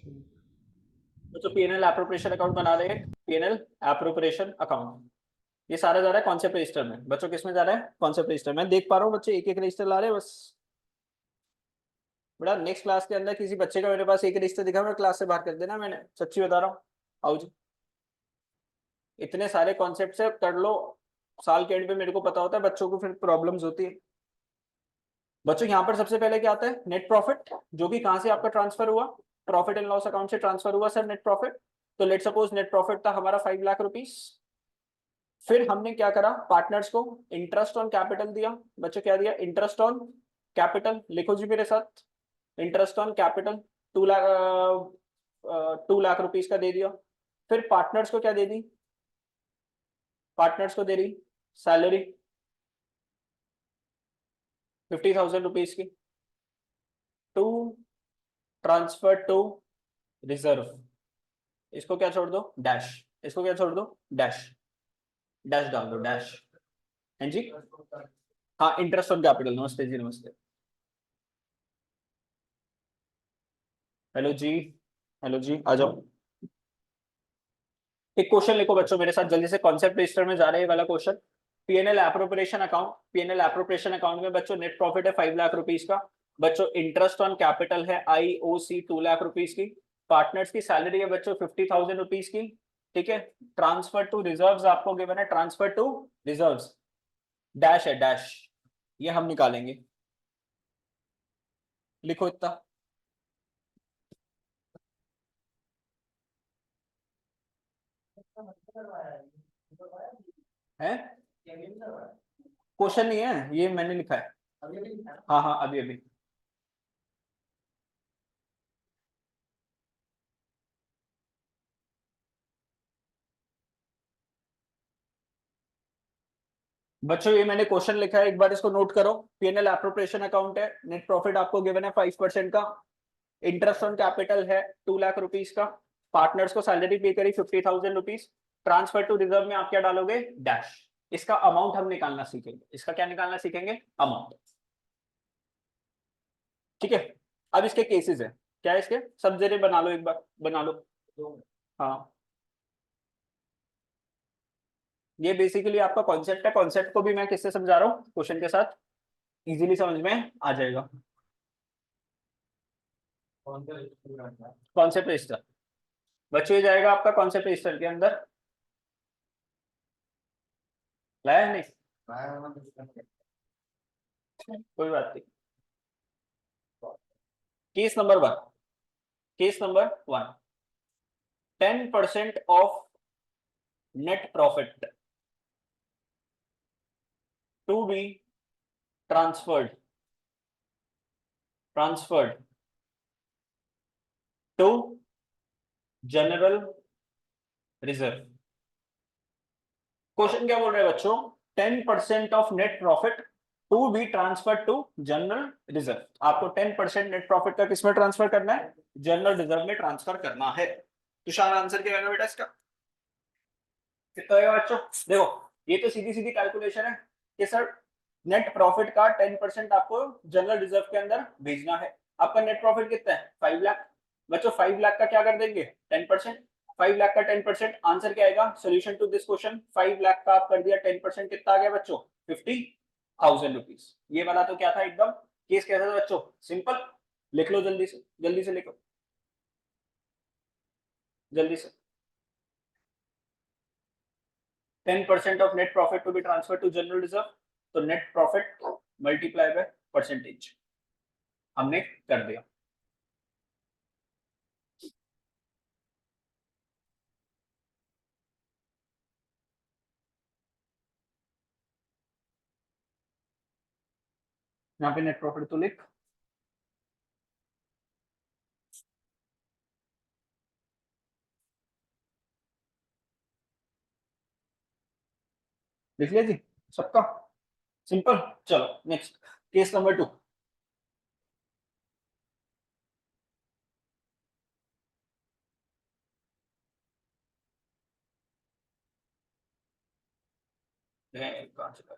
तो PNL appropriation account बना रहे हैं, पीएनएल एप्रोप्रिएशन अकाउंट। ये सारा जा रहा है कौन से रजिस्टर में बच्चों, किसमें जा रहा है, कौन से रजिस्टर में। देख पा रहा हूँ बच्चे एक एक रजिस्टर ला रहे हैं बस। बेटा नेक्स्ट क्लास के अंदर किसी बच्चे का मेरे पास एक रजिस्टर दिखा, मैं क्लास से बाहर कर देना, मैंने सच्ची बता रहा हूँ। आओ जी, इतने सारे कॉन्सेप्ट से कर लो, साल के एंड पे मेरे को पता होता है बच्चों को फिर प्रॉब्लम्स होती है। बच्चों यहाँ पर सबसे पहले क्या आता है, नेट प्रॉफिट, जो कि कहाँ से आपका ट्रांसफर हुआ, प्रॉफिट एंड लॉस अकाउंट से ट्रांसफर हुआ सर नेट प्रॉफिट। तो लेट सपोज नेट प्रॉफिट था हमारा 5 लाख रुपीस। फिर हमने क्या करा, पार्टनर्स को इंटरेस्ट ऑन कैपिटल दिया। बच्चों क्या दिया, इंटरेस्ट ऑन कैपिटल, लिखो जी मेरे साथ, interest on capital 2 lakh, 2 lakh rupees का दे दिया। फिर पार्टनर्स को क्या दे दी, पार्टनर्स को दे दी सैलरी 50,000 रुपीज की, टू ट्रांसफर टू रिजर्व। इसको क्या छोड़ दो, डैश, इसको क्या छोड़ दो, डैश, डैश डाल दो, डैश। हाँ जी, हाँ इंटरेस्ट ऑन कैपिटल, नमस्ते जी नमस्ते। हेलो जी, हेलो जी आ जाओ। एक क्वेश्चन लिखो बच्चों मेरे साथ जल्दी से, कॉन्सेप्ट रजिस्टर में जा रहे हैं वाला question. PNL appropriation account, PNL appropriation account में बच्चों नेट प्रॉफिट है 5 लाख रुपीज का। बच्चों इंटरेस्ट ऑन कैपिटल है IOC 2 लाख रुपीज की। पार्टनर्स की सैलरी है बच्चों 50,000 रुपीज की। ठीक है, ट्रांसफर टू रिजर्व्स आपको गिवन है, ट्रांसफर टू रिजर्व्स, डैश है डैश, ये हम निकालेंगे। लिखो इतना, है क्वेश्चन नहीं है ये, मैंने लिखा है। हाँ हाँ अभी अभी। बच्चों ये मैंने क्वेश्चन लिखा है, एक बार इसको नोट करो। पीएनएल एप्रोप्रिएशन अकाउंट है, नेट प्रॉफिट आपको गिवन है 5% का, इंटरेस्ट ऑन कैपिटल है 2 लाख रुपीज का, पार्टनर्स को सैलरी पे करी 50,000 रुपीज, ट्रांसफर टू रिजर्व में आप क्या डालोगे, डैश। इसका अमाउंट हम निकालना सीखेंगे, इसका क्या निकालना सीखेंगे, अमाउंट। ठीक है, अब इसके केसेस है, क्या है इसके, सब जरिए बना लो एक बार, बना लो। हाँ, ये बेसिकली आपका कॉन्सेप्ट है, कॉन्सेप्ट को भी मैं किससे समझा रहा हूँ, क्वेश्चन के साथ, इजीली समझ में आ जाएगा। कॉन्सेप्ट रजिस्टर बच्चों, ये जाएगा आपका कॉन्सेप्ट रजिस्टर के अंदर, लाया नहीं, कोई बात नहीं। Case number one, case number one, 10% of net profit to be transferred, transferred to general reserve. Question क्या बोल रहे हैं बच्चों, 10% of net profit to be transfer to general reserve. आपको 10% नेट प्रॉफिट का किसमें ट्रांसफर करना है, जनरल रिजर्व में ट्रांसफर करना है। तुषार आंसर क्या होगा बेटा इसका, कितना होगा बच्चों, देखो ये तो सीधी सीधी कैलकुलेशन है कि सर नेट प्रॉफिट का 10% आपको जनरल रिजर्व के अंदर भेजना है। आपका नेट प्रॉफिट कितना है, 5 लाख। बच्चों 5 लाख का क्या कर देंगे, 10%। 5 लाख का 10%, आंसर क्या आएगा, solution to this question, 5 lakh का आप कर दिया 10%, कितना आ गया बच्चों, 50,000 रुपीज। ये वाला तो क्या था एकदम, केस कैसा था बच्चों, सिंपल। लिख लो जल्दी से, जल्दी से लिखो, जल्दी से। 10% of net profit to be transfer to general reserve, तो net profit multiply by percentage, हमने कर दिया। यहाँ पे नेट प्रॉफिट तो लिख, लिख लिया जी सबका, सिंपल। चलो नेक्स्ट, केस नंबर टू। कहाँ चला,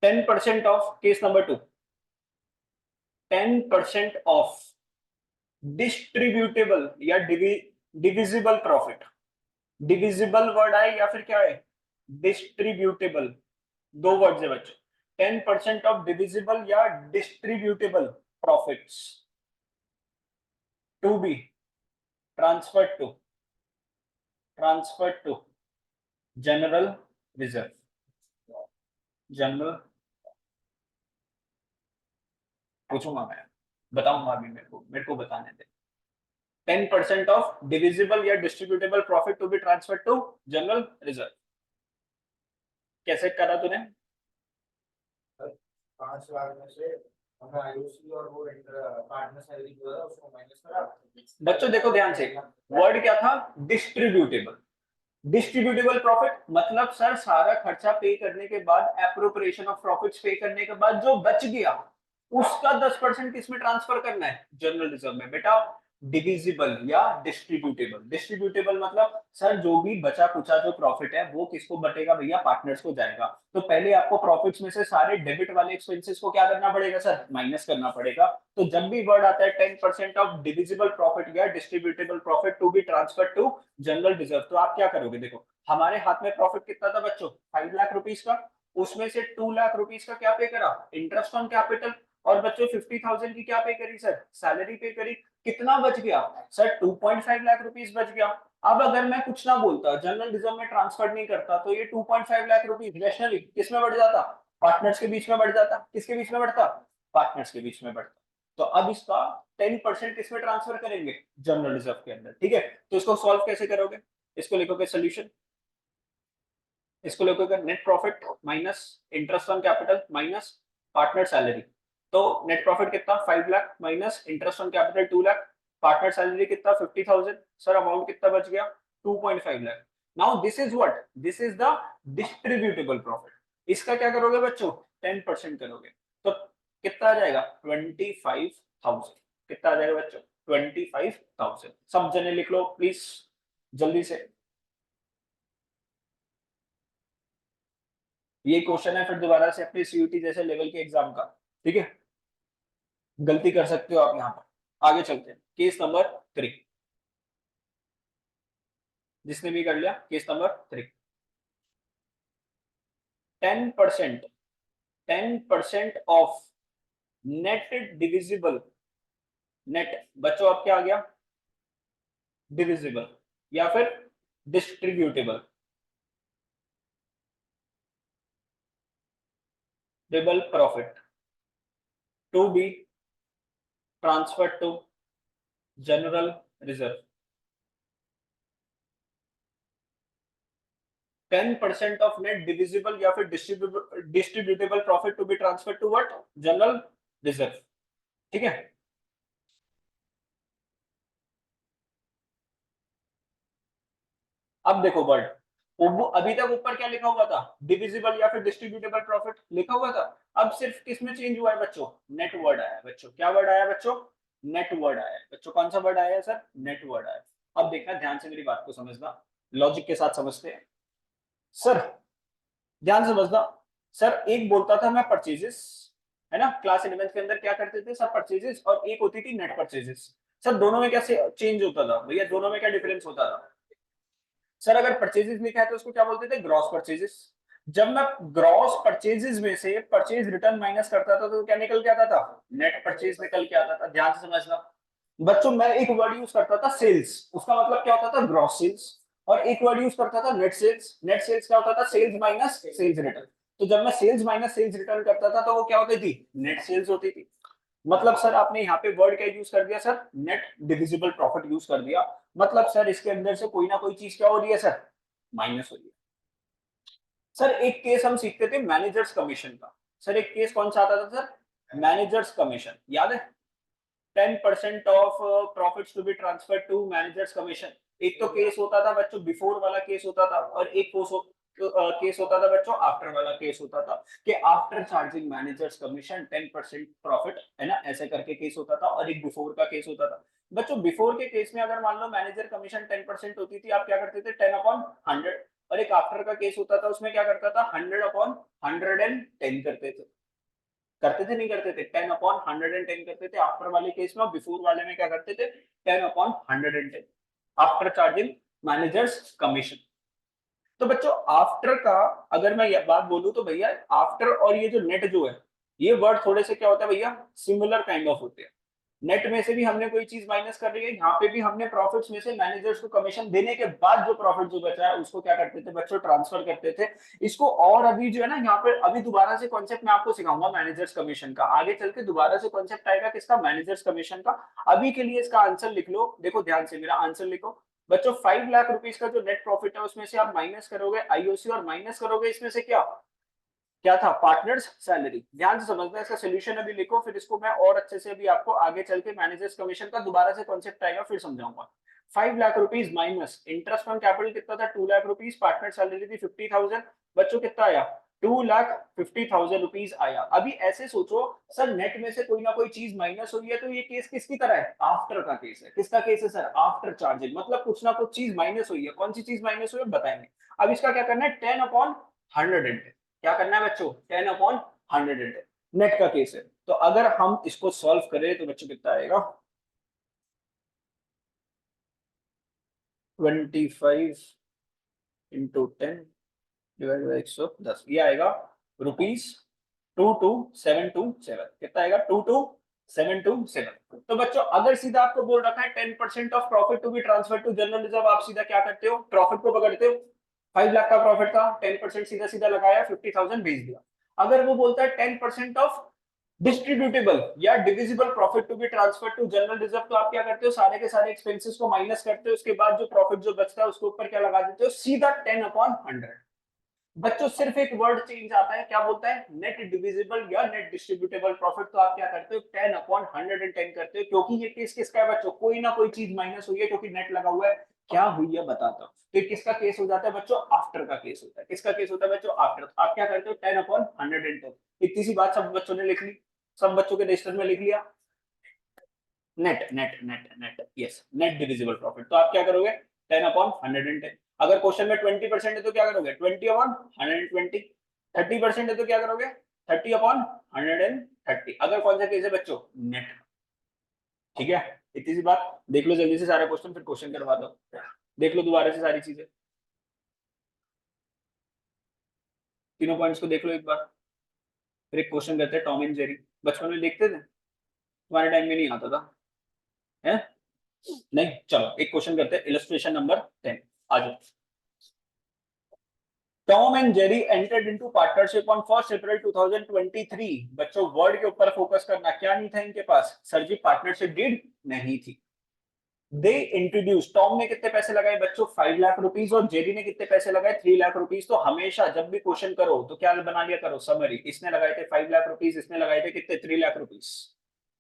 10% of case number 2, 10% of distributable या डिविजिबल प्रॉफिट। डिविजिबल वर्ड है या फिर क्या है, डिस्ट्रीब्यूटेबल, दो वर्ड है बच्चों। 10% ऑफ डिविजिबल या distributable profits to be transferred to general reserve. General पूछूंगा मैं, बताऊंगा अभी, मेरे को बताने दे। 10% ऑफ डिविजिबल या distributable profit to be transferred to general reserve. कैसे करा तूने? 5 लाख में से हमने आईओसी और वो पार्टनर सैलरी जो है उसको माइनस करा। बच्चों देखो ध्यान से, वर्ड क्या था, डिस्ट्रीब्यूटेबल। डिस्ट्रीब्यूटेबल प्रॉफिट मतलब सर सारा खर्चा पे करने के बाद, एप्रोप्रिएशन ऑफ प्रॉफिट्स पे करने के बाद जो बच गया उसका 10% किसमें ट्रांसफर करना है, जनरल रिजर्व में। बेटा डिविजिबल या डिस्ट्रीब्यूटेबल, डिस्ट्रीब्यूटेबल मतलब सर जो भी बचा कुचा जो प्रॉफिट है वो किसको बटेगा भैया, पार्टनर्स को जाएगा। तो पहले आपको प्रॉफिट्स में से सारे डेबिट वाले एक्सपेंसेस को क्या करना पड़ेगा सर, माइनस करना पड़ेगा। तो जब भी वर्ड आता है 10% ऑफ डिविजिबल प्रॉफिट या distributable profit to be transfer to general reserve, तो आप क्या करोगे? देखो हमारे हाथ में प्रॉफिट कितना था बच्चों, 5 लाख रुपीस का। उसमें से 2 लाख रुपीस का क्या पे करा, इंटरेस्ट ऑन कैपिटल। और बच्चों 50,000 की क्या पे करी सर, सैलरी पे करी। कितना बच गया सर, 2.5 लाख रुपीस बच गया। अब अगर मैं कुछ ना बोलता, जनरल रिजर्व में ट्रांसफर नहीं करता, तो ये 2.5 लाख रुपीस रैशनली किसमें बढ़ जाता, पार्टनर्स के बीच में बढ़ जाता। किसके बीच में बढ़ता, पार्टनर्स के बीच में बढ़ता। तो अब इसका 10% किसमें ट्रांसफर करेंगे, जनरल रिजर्व के अंदर। ठीक है, तो इसको सॉल्व कैसे करोगे, इसको लिखोगे सोल्यूशन, इसको लिखोगे net profit minus interest on capital minus partner salary. तो नेट प्रॉफिट कितना, 5 lakh minus interest on capital 2 lakh, partner salary कितना 50,000। सर अमाउंट कितना बच गया, 2.5 lakh. Now this is what, this is the distributable profit. इसका क्या करोगे बच्चों, 10% करोगे। तो कितना आ जाएगा, 25,000। कितना आ जाएगा बच्चों, 25,000। सब जने लिख लो प्लीज जल्दी से। ये क्वेश्चन है फिर दोबारा से अपने सीयूटी जैसे लेवल के एग्जाम का। ठीक है, गलती कर सकते हो आप यहाँ पर। आगे चलते हैं, केस नंबर 3। जिसने भी कर लिया, case number 3। 10% 10% of net divisible, net बच्चों अब क्या आ गया, डिविजिबल या फिर डिस्ट्रीब्यूटेबल डिबल profit to be transfer to general reserve. 10% of net divisible या फिर distributable profit to be transfer to what, general reserve. ठीक है, अब देखो वर्ड, अभी तक ऊपर क्या लिखा हुआ था, डिविजिबल या फिर डिस्ट्रीब्यूटेबल प्रॉफिट लिखा हुआ था। अब सिर्फ किसमें चेंज हुआ है बच्चों, नेट वर्ड आया है बच्चों। क्या वर्ड आया बच्चों, नेट वर्ड आया है बच्चों। कौन सा वर्ड आया है सर, नेट वर्ड आया है। अब देखना ध्यान से, मेरी बात को समझना, लॉजिक के साथ समझते हैं सर। ध्यान से समझना सर, एक बोलता था मैं परचेजेस, है ना, क्लास 11 के अंदर क्या करते थे सर, परचेजेस, और एक होती थी नेट परचेजेस। सर दोनों में कैसे चेंज होता था भैया, दोनों में क्या डिफरेंस होता था सर? अगर परचेजेस लिखा है तो उसको क्या बोलते थे, ग्रॉस परचेजेस। जब मैं ग्रॉस परचेजेस में से परचेज रिटर्न माइनस करता था तो क्या निकल के आता था, नेट परचेज निकल के आता था। ध्यान से समझना बच्चों, मैं एक वर्ड यूज करता था सेल्स, उसका मतलब क्या होता था, ग्रॉस सेल्स। और एक वर्ड यूज करता था नेट सेल्स, नेट सेल्स क्या होता था, सेल्स माइनस सेल्स रिटर्न। तो जब मैं सेल्स माइनस सेल्स रिटर्न करता था तो वो क्या होती थी, नेट सेल्स होती थी। मतलब सर आपने यहाँ पे वर्ड क्या यूज कर दिया sir, net divisible profit use कर दिया। मतलब सर इसके अंदर से कोई ना कोई चीज क्या हो रही है सर, माइनस हो रही है। सर एक केस हम सीखते थे मैनेजर्स कमीशन का। सर एक केस कौन सा आता था सर, मैनेजर्स कमीशन, याद है? 10% of profits to be transfer to managers commission. एक तो केस होता था बच्चों बिफोर वाला केस होता था, और एक केस होता था बच्चों आफ्टर वाला केस होता था, कि after charging managers commission 10% profit, है ना, ऐसे करके केस होता था। और एक बिफोर का केस होता था बच्चों। बिफोर के केस में अगर मान लो मैनेजर कमीशन 10% होती थी, आप क्या करते थे, 10/100। और एक आफ्टर का केस होता था, उसमें क्या करता था 100/110 करते थे नहीं करते थे 10/110 करते थे आफ्टर वाले केस में। बिफोर वाले में क्या करते थे 10/110 आफ्टर चार्जिंग मैनेजर्स कमीशन। तो बच्चों आफ्टर का अगर मैं ये बात बोलूं तो भैया आफ्टर और ये जो नेट जो है, ये वर्ड थोड़े से क्या होता है भैया सिमिलर काइंड ऑफ होते हैं। नेट में से भी हमने कोई चीज माइनस कर रही है, यहाँ पे भी हमने प्रॉफिट्स में से मैनेजर्स को कमीशन देने के बाद जो प्रॉफिट जो बचा है उसको क्या करते थे बच्चों ट्रांसफर करते थे इसको। और अभी जो है ना यहाँ पे अभी दोबारा से कॉन्सेप्ट मैं आपको सिखाऊंगा मैनेजर्स कमीशन का, आगे चल के दोबारा से कॉन्सेप्ट आएगा किसका मैनेजर्स कमीशन का। अभी के लिए इसका आंसर लिख लो, देखो ध्यान से मेरा आंसर लिखो बच्चों। 5 लाख रुपीस का जो नेट प्रॉफिट है उसमें से आप माइनस करोगे आईओसी और माइनस करोगे इसमें से क्या क्या था पार्टनर्स सैलरी। ध्यान से समझना, इसका सोल्यूशन अभी लिखो, फिर इसको मैं और अच्छे से अभी आपको आगे चल के मैनेजर्स कमीशन का दोबारा से कॉन्सेप्ट आएगा फिर समझाऊंगा। 5 lakh rupees minus interest on capital कितना था 2 लाख रुपीस, पार्टनर सैलरी थी 50,000, बच्चों कितना आया 2,50,000 रुपीस आया। अभी ऐसे सोचो सर नेट में से कोई ना कोई चीज माइनस हुई है तो ये केस किसकी तरह है आफ्टर का केस है। किसका केस है सर आफ्टर चार्जिंग, मतलब कुछ ना कुछ चीज माइनस हुई है, कौन सी चीज माइनस हुई है बताएंगे। अब इसका क्या करना है 10/110, क्या करना है बच्चों 10/110 नेट का केस है। तो अगर हम इसको सॉल्व करें तो बच्चों कितना आएगा 25 इंटू 10 डिवाइड बाई 110, ये आएगा ₹22,727। कितना आएगा 22,727। तो बच्चों अगर सीधा आपको बोल रखा है 10% of profit to be transfer to general reserve, आप सीधा क्या करते हो प्रॉफिट को पकड़ते हो। 5 लाख का प्रॉफिट था 10% सीधा सीधा लगाया 50,000 भेज दिया। अगर वो बोलता है 10% ऑफ डिस्ट्रीब्यूटेबल या divisible profit to be transfer to general reserve, तो आप क्या करते हो सारे के सारे एक्सपेंसेस को माइनस करते हो, उसके बाद जो प्रॉफिट जो बचता है उसके ऊपर क्या लगा देते हो सीधा 10/100। बच्चों सिर्फ एक वर्ड चेंज आता है, क्या बोलता है नेट डिविजिबल या नेट डिस्ट्रीब्यूटेबल प्रॉफिट, तो आप क्या करते हो 10/110 करते हो, क्योंकि ये केस किसका है बच्चों कोई ना कोई चीज माइनस हुई है क्योंकि नेट लगा हुआ है। क्या हुई है बताता हूँ। तो किसका केस हो जाता है बच्चों आफ्टर का केस होता है। किसका केस होता है बच्चों आफ्टर। तो आप क्या करते हो 10/110। इतनी सी बात सब बच्चों ने लिख ली, सब बच्चों के रजिस्टर में लिख लिया net net net net yes net divisible profit. तो आप क्या करोगे 10/110। अगर क्वेश्चन में 20% है तो क्या करोगे 20/120। 30% है तो क्या करोगे 30/130। अगर कौन सा केस है बच्चों नेट। ठीक है इतनी सी बात। देख लो जल्दी से सारे क्वेश्चन फिर क्वेश्चन करवा दो, देख लो दोबारा से सारी चीजें, तीनों पॉइंट्स को देख लो एक बार। फिर एक क्वेश्चन करते हैं टॉम एंड जेरी, बचपन में देखते थे तुम्हारे टाइम में नहीं आता था है नहीं। चलो एक क्वेश्चन करते हैं इलस्ट्रेशन नंबर 10 आ जाओ। Tom and Jerry entered into partnership on 1 अप्रैल 2023। बच्चों वर्ड के ऊपर फोकस करना, क्या नहीं था इनके पास सर जी पार्टनरशिप डीड नहीं थी। दे इंट्रोड्यूस, टॉम ने कितने पैसे लगाए बच्चों 5 लाख रुपीस और जेरी ने कितने पैसे लगाए 3 लाख रुपीस। तो हमेशा जब भी क्वेश्चन करो तो क्या बना लिया करो समरी, इसने लगाए थे 5 लाख रुपीस, इसने लगाए थे कितने 3 लाख रुपीस।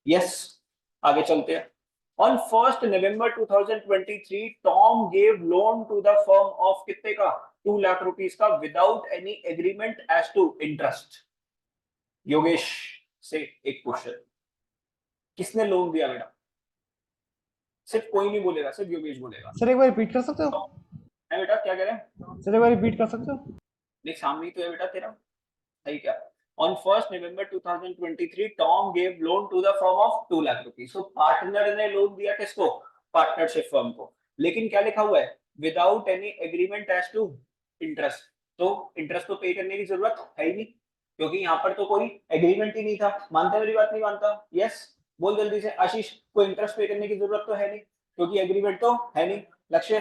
यस आगे चलते हैं। On 1st November 2023, Tom gave loan to the firm of कितने का 2 लाख रुपीस का without any agreement as to interest। Yogesh से एक क्वेश्चन, किसने लोन दिया बेटा, सिर्फ कोई नहीं बोलेगा सिर्फ योगेश बोलेगा। सर एक बार रिपीट कर सकते हो है बेटा क्या कह रहे हैं, सर एक बार रिपीट कर सकते हो देख सामने ही तो है बेटा तेरा, सही क्या। On 1st November 2023, Tom gave loan to the firm of 2 lakh rupees. तो पार्टनर ने लोन दिया किसको पार्टनरशिप फर्म को, लेकिन क्या लिखा हुआ है without any agreement as to interest. तो इंटरेस्ट तो पे करने की जरूरत है ही नहीं क्योंकि यहाँ पर तो कोई एग्रीमेंट ही नहीं था। मानते मेरी बात नहीं मानता यस बोल जल्दी से आशीष, कोई इंटरेस्ट पे करने की जरूरत तो है नहीं क्योंकि एग्रीमेंट तो है नहीं। लक्ष्य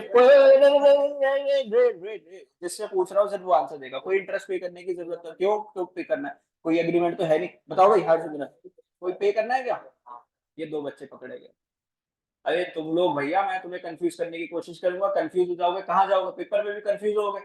जिससे पूछ रहा हूँ सिर्फ वो आंसर देगा, कोई इंटरेस्ट पे करने की जरूरत है क्यों क्यों पे करना है, कोई एग्रीमेंट तो है नहीं। बताओ भाई हर सुन कोई पे करना है क्या। ये दो बच्चे पकड़े गए। अरे तुम लोग भैया मैं तुम्हें कंफ्यूज करने की कोशिश करूंगा, कंफ्यूज हो जाओगे, कहाँ जाओगे पेपर में भी कंफ्यूज हो गए।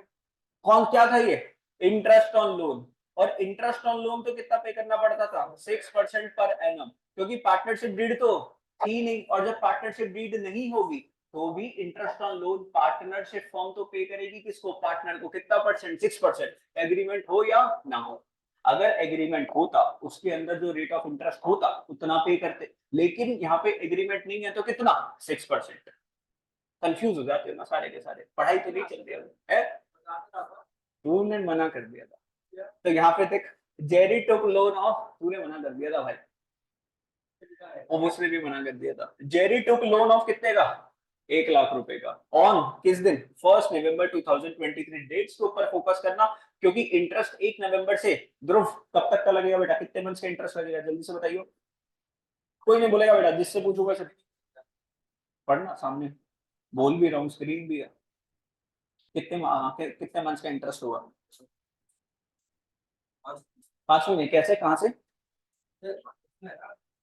कौन क्या था ये इंटरेस्ट ऑन लोन, और इंटरेस्ट ऑन लोन तो कितना पे करना पड़ता था 6% पर एनम, क्योंकि पार्टनरशिप डीड तो थी नहीं, और जब पार्टनरशिप डीड नहीं होगी तो भी interest on loan partnership firm तो पे करेगी किसको पार्टनर को, कितना परसेंट 6%, एग्रीमेंट हो या ना हो। अगर एग्रीमेंट होता उसके अंदर जो रेट ऑफ इंटरेस्ट होता उतना पे करते, लेकिन यहाँ पे एग्रीमेंट नहीं है तो कितना 6%। कंफ्यूज हो जाते हो ना सारे के सारे, पढ़ाई तो नहीं चल रही है तूने मना कर दिया था, तो यहाँ पे देख, जेरी टुक लोन ऑफ, तूने मना कर दिया था भाई, और उसने भी मना कर दिया था। जेरी टुक लोन ऑफ कितने का, 1 लाख रुपए का, ऑन किस दिन, 1 नवंबर 2023। डेट्स के ऊपर फोकस करना, क्योंकि इंटरेस्ट 1 नवंबर से, ध्रुव कब तक का लगेगा बेटा, कितने मंथ्स का इंटरेस्ट लगेगा, जल्दी से बताइए। कोई नहीं बोलेगा बेटा, जिससे पूछूंगा सब पढ़ना सामने, बोल भी रहा हूँ, स्क्रीन भी है। कितने मंथ्स का इंटरेस्ट होगा, 5 महीने, कैसे, कहाँ से,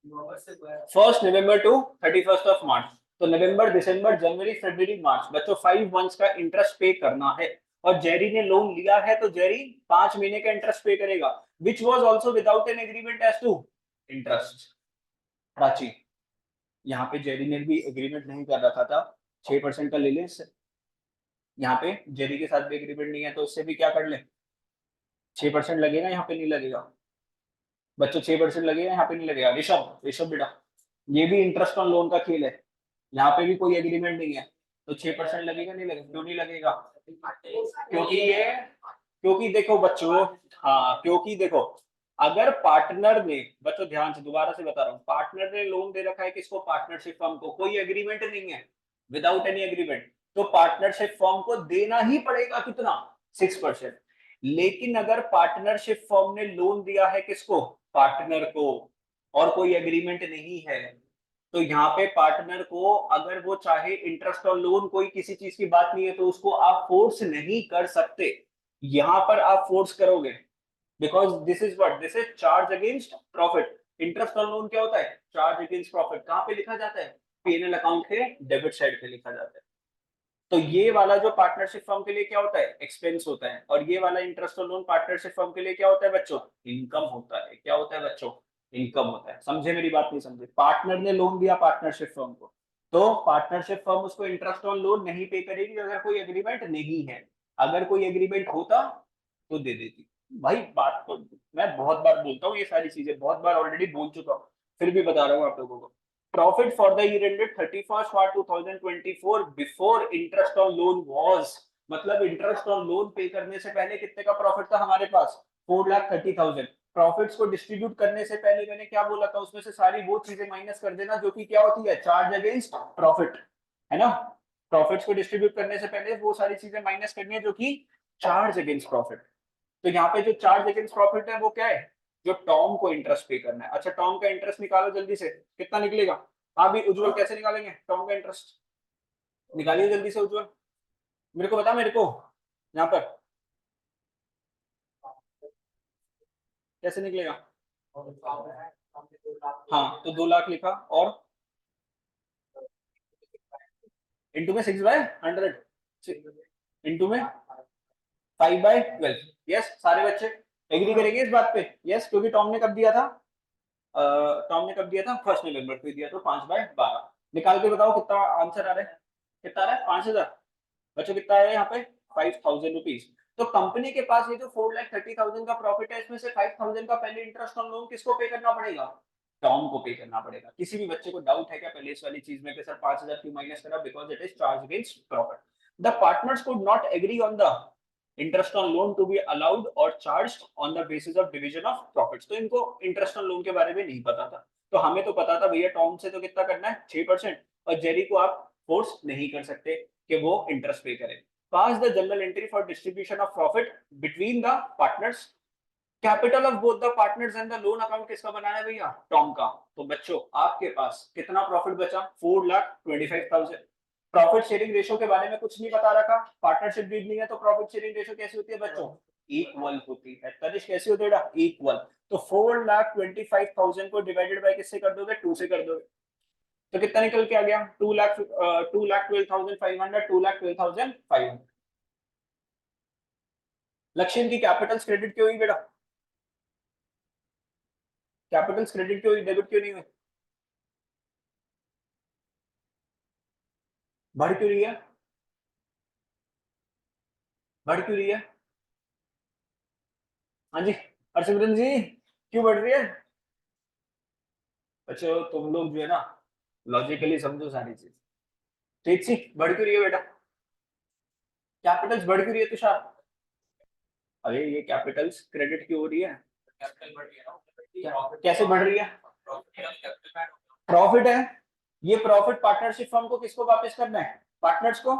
1 नवंबर टू 31 मार्च। तो नवंबर, दिसंबर, जनवरी, फरवरी, मार्च, बच्चों 5 मंथ्स का इंटरेस्ट पे करना है। और जेरी ने लोन लिया है तो जेरी 5 महीने का इंटरेस्ट पे करेगा, which was also without an agreement as to interest. Prachi, यहाँ पे जेरी ने भी एग्रीमेंट नहीं कर रखा था, 6% का ले ले इससे। यहाँ पे जेरी के साथ भी एग्रीमेंट नहीं है, तो इससे भी क्या कर ले, 6% लगेगा, यहाँ पे नहीं लगेगा बच्चों, 6% लगेगा, यहाँ पे नहीं लगेगा। ऋषभ, ऋषभ बेटा, ये भी इंटरेस्ट ऑन लोन का खेल है, यहाँ पे भी कोई एग्रीमेंट नहीं है, तो 6% लगेगा, नहीं लगेगा, क्यों नहीं लगेगा, क्योंकि देखो बच्चों, हाँ क्योंकि देखो, अगर पार्टनर ने, बच्चों ध्यान से दोबारा से बता रहा हूँ, पार्टनर ने लोन दे रखा है किसको, पार्टनरशिप फर्म को, कोई एग्रीमेंट नहीं है, विदाउट एनी एग्रीमेंट, तो पार्टनरशिप फर्म को देना ही पड़ेगा कितना, 6%। लेकिन अगर पार्टनरशिप फर्म ने लोन दिया है किसको, पार्टनर को, और कोई एग्रीमेंट नहीं है, तो यहाँ पे पार्टनर को अगर वो चाहे इंटरेस्ट और लोन, कोई किसी चीज की बात नहीं है, तो उसको आप फोर्स नहीं कर सकते। यहाँ पर आप फोर्स करोगे, because this is what, this is charge against profit. Interest और लोन क्या होता है, चार्ज अगेंस्ट प्रॉफिट। कहाँ पे लिखा जाता है, पीएनएल अकाउंट के डेबिट साइड पे लिखा जाता है। तो ये वाला जो पार्टनरशिप फर्म के लिए क्या होता है, एक्सपेंस होता है, और ये वाला इंटरेस्ट और लोन पार्टनरशिप फर्म के लिए क्या होता है बच्चों, इनकम होता है। क्या होता है बच्चों, इनकम होता है। समझे मेरी बात, नहीं समझे, पार्टनर ने लोन दिया पार्टनरशिप फर्म को, तो पार्टनरशिप फर्म उसको इंटरेस्ट और लोन नहीं पे करेगी अगर कोई एग्रीमेंट नहीं है। अगर कोई एग्रीमेंट होता तो दे देती। भाई बात तो मैं बहुत बार बोलता हूँ, ये सारी चीजें बहुत बार ऑलरेडी बोल चुका हूँ, फिर भी बता रहा हूँ आप लोगों को। Profit for the year ended 31st March 2024 before interest on loan was, मतलब इंटरेस्ट ऑन लोन पे करने से पहले कितने का प्रॉफिट था हमारे पास, 4,30,000। प्रॉफिट्स को डिस्ट्रीब्यूट करने से पहले मैंने क्या बोला था, उसमें से सारी वो चीजें माइनस कर देना जो कि क्या होती है, चार्ज अगेंस्ट प्रॉफिट, है ना। प्रॉफिट्स को डिस्ट्रीब्यूट करने से पहले वो सारी चीजें माइनस करनी है जो कि चार्ज अगेंस्ट प्रॉफिट। तो यहाँ पे जो चार्ज अगेंस्ट प्रॉफिट है वो क्या है, जो टॉम को इंटरेस्ट पे करना है। अच्छा, टॉम का इंटरेस्ट निकालो जल्दी से, कितना निकलेगा। हाँ भी उज्जवल, कैसे निकालेंगे टॉम का इंटरेस्ट, निकालिए जल्दी से उज्जवल, मेरे को बता, मेरे को यहाँ पर कैसे निकलेगा। हाँ तो 2 लाख लिखा, और इंटू में 6/100, इंटू में 5/12। यस, सारे बच्चे एग्री करेंगे इस बात पे, यस, क्योंकि टॉम ने कब दिया था, टॉम ने कब दिया था, 1 नवंबर को दिया, तो 5/12। निकाल के बताओ कितना आंसर आ रहा है, कितना आ रहा है, 5,000। बच्चों कितना है यहाँ पे, 5,000 रुपीज। तो कंपनी के पास ये जो 4,30,000 का प्रॉफिट है, इसमें से 5,000 का पहले इंटरेस्ट ऑन लोन किसको पे करना पड़ेगा, टॉम को पे करना पड़ेगा। किसी भी बच्चे को डाउट है क्या पहले इस वाली चीज में कि सर 5,000 क्यों माइनस करा, because it is charge against profit. The partners could not agree on the interest on loan to be allowed और charge on the basis of division of profits. तो इनको इंटरेस्ट ऑन लोन के बारे में नहीं पता था, तो हमें तो पता था भैया टॉम से तो कितना करना है, 6%, और जेरी को आप फोर्स नहीं कर सकते कि वो इंटरेस्ट पे करे। Pass the general entry for distribution of profit between the partners. Capital of both the partners and the loan account किसका बनाना है भैया, टॉम का। तो बच्चों आपके पास कितना प्रॉफिट बचा, 4,25,000। प्रॉफिट शेयरिंग रेशियो के बारे में कुछ नहीं बता रखा, पार्टनरशिप डीड नहीं है, तो प्रॉफिट शेयरिंग रेशियो कैसी होती है बच्चों, इक्वल होती है। तनिष कैसी होती है, इक्वल। तो 4,25,000 को डिवाइडेड बाय किससे कर दोगे, 2 से कर दोगे, तो कितना निकल के आ गया, 2,12,500, 2,12,500। लक्ष्य की कैपिटल्स क्रेडिट क्यों हुई बेटा, कैपिटल्स क्रेडिट क्यों हुई, डेबिट क्यों नहीं हुई, बढ़ क्यों रही है, बढ़ क्यों रही है, हाँ जी हर्षवर्धन जी, क्यों बढ़ रही है। अच्छा तुम लोग जो है ना, लॉजिकली समझो सारी चीज, ठीक सी, बढ़ क्यों रही है बेटा, कैपिटल्स बढ़ क्यों रही है तुषार, अरे ये कैपिटल क्रेडिट क्यों हो रही है? कैपिटल बढ़ गया ना, कैसे बढ़ रही है? प्रॉफिट है, ये प्रॉफिट पार्टनरशिप फर्म को किसको वापस करना है? पार्टनर्स को।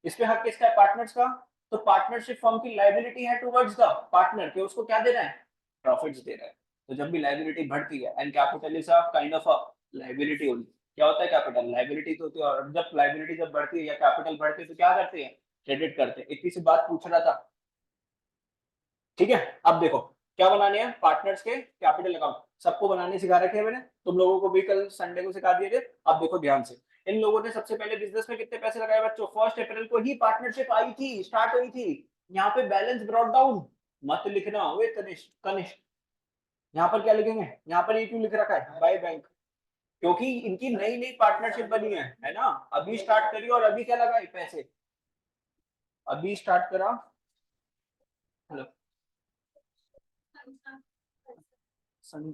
इस पे हक किसका है? पार्टनर्स का। तो पार्टनरशिप फर्म की लायबिलिटी है टुवर्ड्स द पार्टनर के उसको क्या दे रहा है? प्रॉफिट्स दे रहा है। तो जब भी लायबिलिटी बढ़ती है and capital is a kind of a liability होती है। क्या होता है? कैपिटल लायबिलिटी तो होती है, और जब लायबिलिटी जब बढ़ती है या कैपिटल बढ़ती है तो क्या करते हैं? क्रेडिट करते हैं। इतनी सी बात पूछ रहा था, ठीक है। अब देखो क्या बनाने हैं पार्टनर्स के कैपिटल अकाउंट, सबको बनाने सिखा रखे हैं मैंने, तुम लोगों को भी कल संडे को सिखा दिए थे। अब देखो ध्यान से, इन लोगों ने सबसे पहले बिजनेस में कितने पैसे लगाए बच्चों? 1 अप्रैल को ही पार्टनरशिप आई थी, स्टार्ट हुई थी। यहाँ पे बैलेंस ब्रॉट डाउन मत लिखना हुए तनिष्क कनिष्क, यहाँ पर क्या लिखेंगे? यहाँ पर ये क्यों लिख रखा है? बाय बैंक, क्योंकि इनकी नई नई पार्टनरशिप बनी है ना, अभी स्टार्ट करी और अभी क्या लगाए पैसे, अभी स्टार्ट करा। हेलो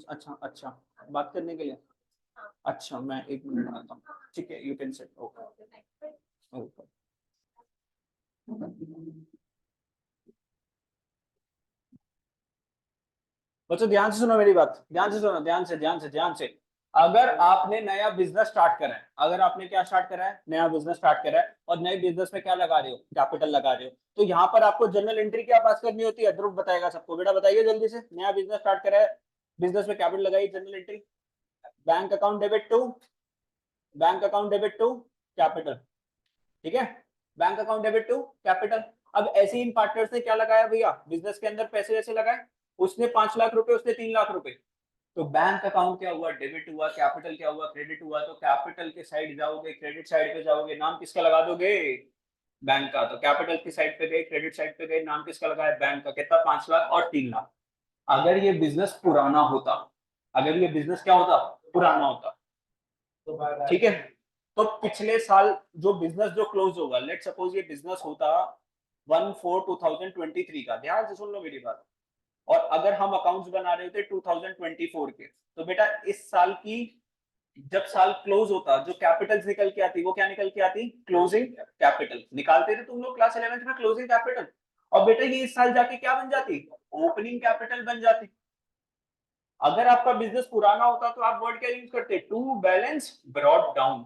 अच्छा अच्छा, बात करने के लिए, अच्छा मैं 1 मिनट आता हूँ, ठीक है, you can set. Okay okay. बच्चों ध्यान से सुनो मेरी बात, ध्यान से सुनो, ध्यान से। अगर आपने नया बिजनेस स्टार्ट करा है, अगर आपने क्या स्टार्ट करा है? नया बिजनेस स्टार्ट करा है, और नए बिजनेस में क्या लगा रहे हो? कैपिटल लगा रहे हो। तो यहाँ पर आपको जनरल एंट्री क्या पास करनी होती है? ध्रुव बताएगा सबको, बेटा बताइए जल्दी से। नया बिजनेस स्टार्ट करा है, बिजनेस में कैपिटल लगाई, general entry bank account debit to, bank account debit to capital, ठीक है, bank account debit to capital. अब ऐसे इन पार्टनर्स ने क्या लगाया भैया? बिजनेस के अंदर पैसे वैसे लगाए, उसने 5 लाख रुपए, उसने 3 लाख रुपए, तो बैंक अकाउंट क्या हुआ? डेबिट हुआ। कैपिटल क्या हुआ? क्रेडिट हुआ। तो कैपिटल के साइड जाओगे, क्रेडिट साइड पे जाओगे, नाम किसका लगा दोगे? बैंक का। तो कैपिटल की साइड पे गए, क्रेडिट साइड पे गए, नाम किसका लगाया? बैंक का। कितना? 5 लाख और 3 लाख। अगर ये बिजनेस पुराना होता, अगर ये बिजनेस क्या होता? पुराना होता, ठीक है, तो पिछले साल जो बिजनेस जो क्लोज होगा, लेट सपोज ये बिजनेस होता 1/4/2023 का, ध्यान से सुन लो मेरी बात, और अगर हम अकाउंट्स बना रहे होते 2024 के, तो बेटा इस साल की जब साल क्लोज होता, जो कैपिटल्स निकल के आती, वो क्या निकल के आती? क्लोजिंग कैपिटल निकालते थे तुम लोग क्लास 11th में, क्लोजिंग कैपिटल। और बेटा ये इस साल जाके क्या बन जाती? ओपनिंग कैपिटल बन जाती। अगर आपका बिजनेस पुराना होता तो आप वर्ड क्या यूज करते? To balance brought down.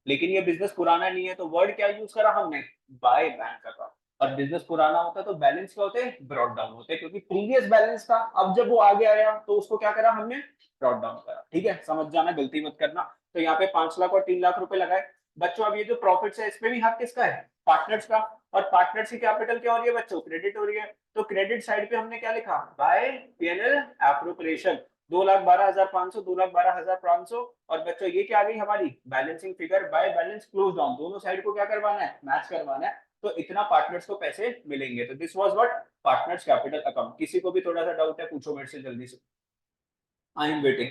लेकिन ये बिजनेस पुराना नहीं है, तो वर्ड क्या यूज करा हमने? By bank account. और बिजनेस पुराना होता तो बैलेंस क्या होते? ब्रॉट डाउन होते, क्योंकि प्रीवियस बैलेंस था, अब जब वो आगे आया तो उसको क्या करा हमने? ब्रॉट डाउन करा। ठीक है, समझ जाना, गलती मत करना। तो यहाँ पे 5 लाख और 3 लाख रुपए लगाए बच्चों। अब ये जो प्रॉफिट है, इस पे भी हक किसका है? पार्टनर्स का। और पार्टनर्स की कैपिटल क्या हो रही है बच्चों? क्रेडिट हो रही है। तो क्रेडिट साइड पे हमने क्या लिखा? By PNL appropriation, 2,12,500, 2,12,500। और बच्चों ये क्या आ गई हमारी? Balancing figure by balance close down, दोनों साइड को क्या करवाना है? मैच करवाना है। तो इतना पार्टनर्स को पैसे मिलेंगे। तो this was what? Partners capital account. किसी को भी थोड़ा सा डाउट है पूछो मेरे से जल्दी से, आई एम वेटिंग।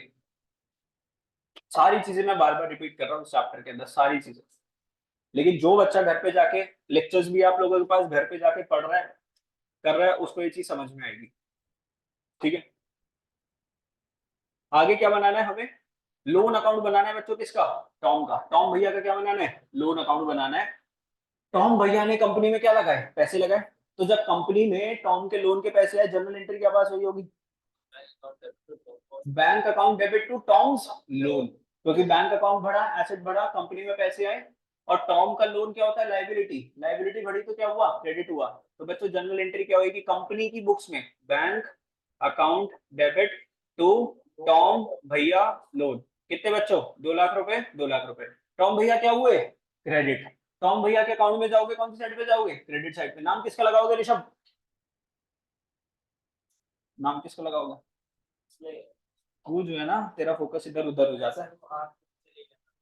सारी चीजें मैं बार बार रिपीट कर रहा हूँ चैप्टर के अंदर, सारी चीजें। लेकिन जो बच्चा घर पे जाके, लेक्चर्स भी आप लोगों के पास घर पे जाके पढ़ रहा है, कर रहा है, उसको ये चीज समझ में आएगी। ठीक है, आगे क्या बनाना है हमें? लोन अकाउंट बनाना है बच्चों, किसका? टॉम का। टॉम भैया का क्या बनाना है? लोन अकाउंट बनाना है। टॉम भैया ने कंपनी में क्या लगाए? पैसे लगाए। तो जब कंपनी में टॉम के लोन के पैसे आए, जनरल एंट्री क्या पास हुई होगी? Bank account debit to Tom's loan, क्योंकि बैंक अकाउंट बढ़ा, एसेट बढ़ा, कंपनी में पैसे आए। और टॉम का लोन क्या होता है? लायबिलिटी। लायबिलिटी बढ़ी तो क्या हुआ? क्रेडिट हुआ। तो बच्चों जनरल एंट्री क्या होगी कंपनी की बुक्स में? Bank account debit to Tom भैया लोन। कितने बच्चों? 2 लाख रुपए, 2 लाख रुपए। टॉम भैया क्या हुए? क्रेडिट। टॉम भैया के अकाउंट में जाओगे, कौन सी साइड पे जाओगे? क्रेडिट साइड पे। नाम किसका लगाओगे ऋषभ? नाम किसका लगाओगे? तू जो है ना, तेरा फोकस इधर उधर हो जाता है।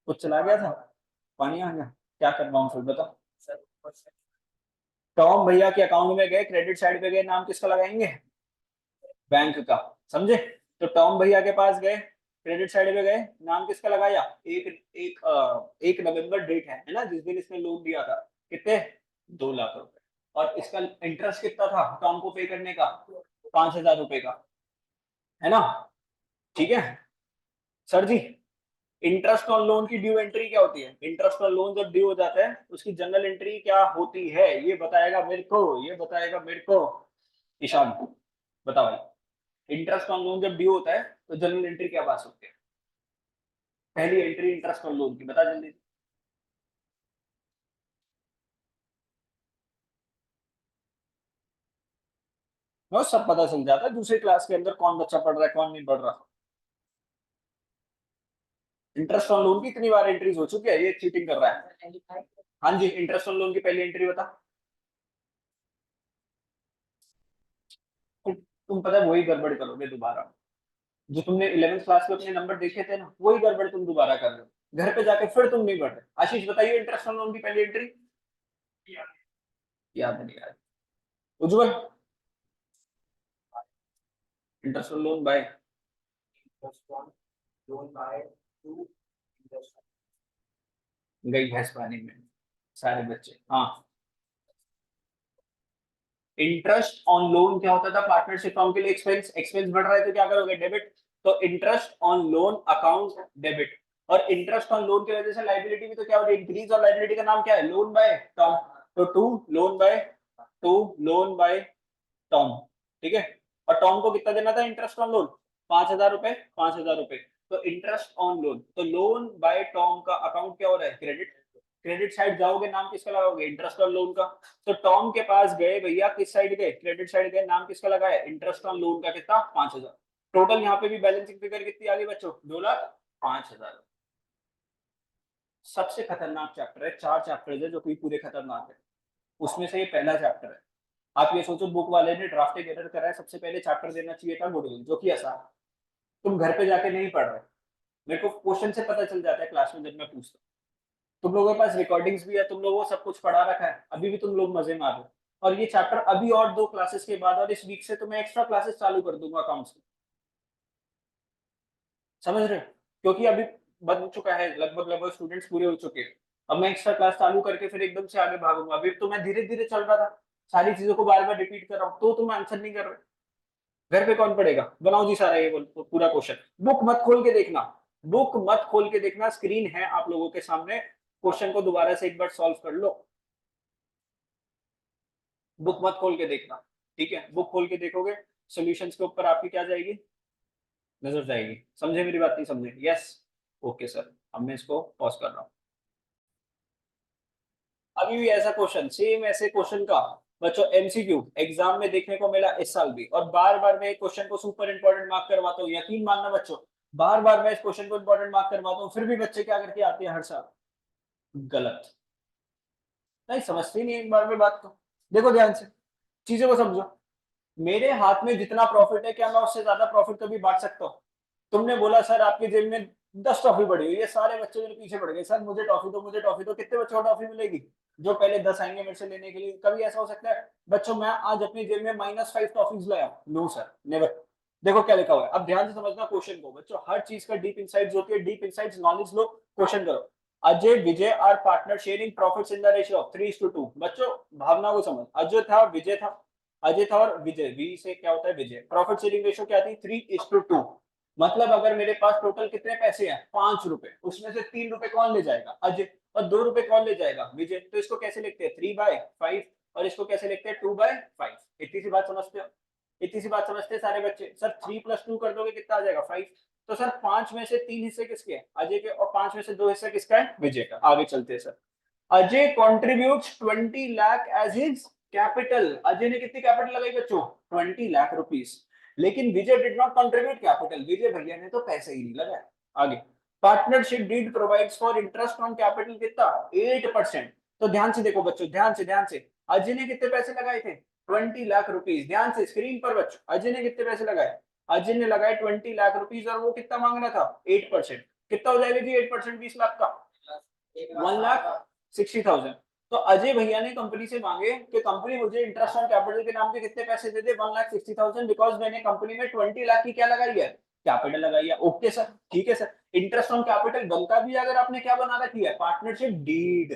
कुछ चला गया था, पानी आ गया, क्या करना हूँ फिर बता। टॉम भैया के अकाउंट में गए, क्रेडिट साइड पे गए, नाम किसका लगाएंगे? बैंक का। समझे? तो टॉम भैया के पास गए, क्रेडिट साइड पे गए, नाम किसका लगाया? एक एक 1 नवंबर डेट है ना, जिस दिन इसने लोन दिया था। कितने? 2 लाख रुपए। और इसका इंटरेस्ट कितना था टॉम को पे करने का? 5,000 रुपए का, है ना? ठीक है sir ji, interest on loan की ड्यू एंट्री क्या होती है? इंटरेस्ट ऑन लोन जब ड्यू हो जाता है उसकी जनरल एंट्री क्या होती है? ये बताएगा मेरे को, ये बताएगा मेरे को। ईशान बताओ भाई, इंटरेस्ट ऑन लोन जब ड्यू होता है तो जनरल एंट्री क्या पास होती है? पहली एंट्री इंटरेस्ट ऑन लोन की बता जल्दी। वो सब पता चल जाता है दूसरी क्लास के अंदर कौन बच्चा पढ़ रहा है कौन नहीं पढ़ रहा। इंटरेस्ट ऑन लोन की इतनी बार एंट्रीज हो चुकी है, ये चीटिंग कर रहा है। हाँ जी, इंटरेस्ट ऑन लोन की पहली एंट्री बता। तुम पता है वही गड़बड़ करोगे दोबारा, जो तुमने 11th क्लास में अपने नंबर देखे थे ना, वही गड़बड़ तुम दोबारा कर रहे हो। घर पे जाके फिर तुम नहीं पढ़ रहे। आशीष बताइए इंटरेस्ट ऑन लोन की पहली एंट्री। याद नहीं यार। Ujjwal, interest on loan by loan by to गई भैंस पानी में सारे बच्चे। हाँ, इंटरेस्ट ऑन लोन क्या होता था? पार्टनरशिप फॉर्म के लिए एक्सपेंस, एक्सपेंस बढ़ रहा है तो क्या करोगे? डेबिट। तो interest on loan account debit. और इंटरेस्ट ऑन लोन की वजह से लाइबिलिटी भी तो क्या होती है? इंक्रीज। और लाइबिलिटी का नाम क्या है? Loan by term. तो टू लोन बाय टर्म, ठीक है। और टर्म को कितना देना था इंटरेस्ट ऑन लोन? 5,000 रुपए, 5,000 रुपए। तो इंटरेस्ट ऑन लोन, तो लोन बाय टर्म का अकाउंट क्या हो रहा है? क्रेडिट। क्रेडिट साइड जाओगे, नाम किसका लगाओगे? इंटरेस्ट ऑन लोन का। तो टॉम के पास गए भैया, किस साइड गए? क्रेडिट साइड गए, नाम किसका लगाया? इंटरेस्ट ऑन लोन का। कितना? 5,000। टोटल यहाँ पे भी बैलेंसिंग फिगर कितनी आ गई बच्चों? 2,05,000। सबसे खतरनाक चैप्टर है, 4 चैप्टर है जो कोई पूरे खतरनाक है, उसमें से ये पहला चैप्टर है। आप ये सोचो, बुक वाले ने ड्राफ्ट एक एरर करा है, सबसे पहले चैप्टर देना चाहिए था गुडविल, जो कि आसान। तुम घर पे जाके नहीं पढ़ रहे, मेरे को क्वेश्चन से पता चल जाता है क्लास में जब मैं पूछता हूँ। तुम लोगों के पास रिकॉर्डिंग्स भी है, तुम लोगों को सब कुछ पढ़ा रखा है, अभी भी तुम लोग मजे मार रहे हो। और ये चैप्टर अभी और 2 क्लासेस के बाद और इस वीक से तो मैं एक्स्ट्रा क्लासेस चालू कर दूंगा अकाउंट्स की। समझ रहे हो? क्योंकि अभी बन चुका है, लगभग लगभग स्टूडेंट्स पूरे हो चुके हैं। अब मैं एक्स्ट्रा क्लास चालू करके फिर एकदम से आगे भागूंगा। अभी तो मैं धीरे धीरे चल रहा था, सारी चीजों को बार बार रिपीट कर रहा हूँ, तो तुम आंसर नहीं कर रहे। घर पे कौन पढ़ेगा? बनाओ जी सारा ये पूरा क्वेश्चन। बुक मत खोल के देखना, बुक मत खोल के देखना, स्क्रीन है आप लोगों के सामने। क्वेश्चन को दोबारा से एक बार सॉल्व कर लो, बुक मत खोल के देखना, ठीक है? बुक खोल के देखोगे, सॉल्यूशंस के ऊपर आपकी क्या जाएगी? नजर जाएगी। समझे मेरी बात? नहीं समझे? Yes, okay sir. अब मैं इसको पॉज कर रहा हूँ। अभी भी ऐसा क्वेश्चन, सेम ऐसे क्वेश्चन का बच्चों एमसीक्यू एग्जाम में देखने को मिला इस साल भी, और बार बार मैं एक क्वेश्चन को सुपर इंपॉर्टेंट मार्क करवाता हूँ, यकीन मानना बच्चों। बार बार मैं इस क्वेश्चन को इंपॉर्टेंट मार्क करवाता हूँ, फिर भी बच्चे क्या करके आते हैं हर साल? गलत। नहीं समझते नहीं एक बार में बात को। देखो ध्यान से, चीजों को समझो। मेरे हाथ में जितना प्रॉफिट है, क्या मैं उससे ज्यादा प्रॉफिट कभी बांट सकता हूँ? तुमने बोला सर आपकी जेब में 10 टॉफी पड़ी हुई है, सारे बच्चे मेरे पीछे पड़ गए, सर मुझे टॉफी दो, मुझे टॉफी दो। कितने बच्चों को टॉफी मिलेगी? जो पहले 10 आएंगे मेरे से लेने के लिए। कभी ऐसा हो सकता है बच्चों मैं आज अपनी जेब में -5 टॉफीज लाया? No sir, never. देखो क्या लिखा हुआ है, अब ध्यान से समझना क्वेश्चन को बच्चों। हर चीज का डीप इनसाइट्स होती है, डीप इनसाइट्स नॉलेज लो, क्वेश्चन करो। Ajay Vijay are partner sharing profits in the ratio of 3:2। बच्चों भावना को समझ, अजय था विजय था, अजय था और विजय, वी से क्या होता है? विजय। प्रॉफिट शेयरिंग रेशियो क्या थी? 3:2। मतलब अगर मेरे पास टोटल कितने पैसे हैं? 5 रुपए, उसमें से 3 रुपए कौन ले जाएगा? अजय। और 2 रुपए कौन ले जाएगा? विजय। तो इसको कैसे लिखते हैं? 3/5। और इसको कैसे लिखते हैं? 2/5। इतनी सी बात समझते हो? इतनी सी बात समझते हैं सारे बच्चे? सर 3+2 कर दोगे कितना आ जाएगा? 5। तो सर 5 में से 3 हिस्से किसके हैं? अजय के। और 5 में से 2 हिस्से किसका है? विजय का। आगे चलते हैं sir. Ajay contributes 20 lakh as his capital. Ajay ने कितनी कैपिटल लगाई बच्चों? 20 लाख रुपीस। लेकिन Vijay did not contribute capital, Vijay भैया ने तो पैसे ही नहीं लगाए। आगे, partnership deed provides for interest on capital कितना? 8%। तो ध्यान से देखो बच्चों, ध्यान से ध्यान से। अजय ने कितने पैसे लगाए थे? 20 लाख रुपीस। ध्यान से स्क्रीन पर बच्चों, अजय ने कितने पैसे लगाए? अजय ने लगाए 20 लाख रुपीस, और वो कितना मांग रहा था? 8%। कितना हो जाएगा जी 8%? 20 लाख का 1,60,000। तो अजय भैया ने कंपनी से मांगे कि कंपनी मुझे इंटरेस्ट ऑन कैपिटल के नाम पे कितने पैसे दे दे? 1,60,000, बिकॉज मैंने कंपनी में 20 लाख की क्या लगाई है? कैपिटल लगाई है। ओके सर, ठीक है सर। इंटरेस्ट ऑन कैपिटल बनता भी है अगर आपने क्या बना रखी है? Partnership deed.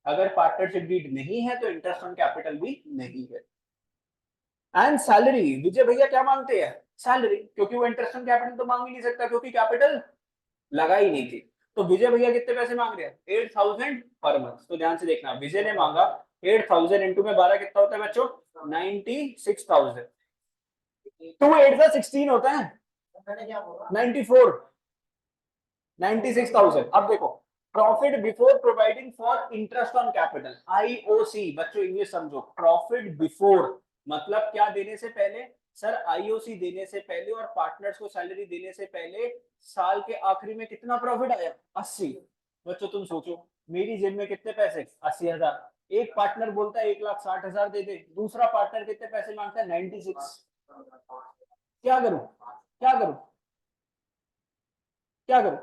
अगर पार्टनरशिप डीड नहीं है तो इंटरेस्ट ऑन कैपिटल भी नहीं है। एंड सैलरी, विजय भैया क्या मांगते हैं? सैलरी, क्योंकि वो इंटरेस्ट ऑन कैपिटल तो मांग ही नहीं सकता क्योंकि कैपिटल लगा ही नहीं थी। तो विजय भैया कितने पैसे मांग रहे हैं? 8,000 पर मंथ। तो ध्यान से देखना, विजय ने मांगा 8,000 इंटू में 12 कितना होता है बच्चों? 96,000। 2 8 का 16 होता है, मैंने क्या बोला 94 96,000। अब देखो, profit before providing for interest on capital, IOC. बच्चों इंग्लिश समझो, प्रॉफिट बिफोर मतलब क्या देने से पहले सर, आईओसी देने से पहले और पार्टनर्स को सैलरी देने से पहले साल के आखिरी में कितना प्रॉफिट आया, 80। बच्चों तुम सोचो, मेरी जेब में कितने पैसे, 80,000। एक पार्टनर बोलता है 1,60,000 दे दे, दूसरा पार्टनर कितने पैसे मांगता है, 96। क्या करूं, क्या करूं, क्या करूं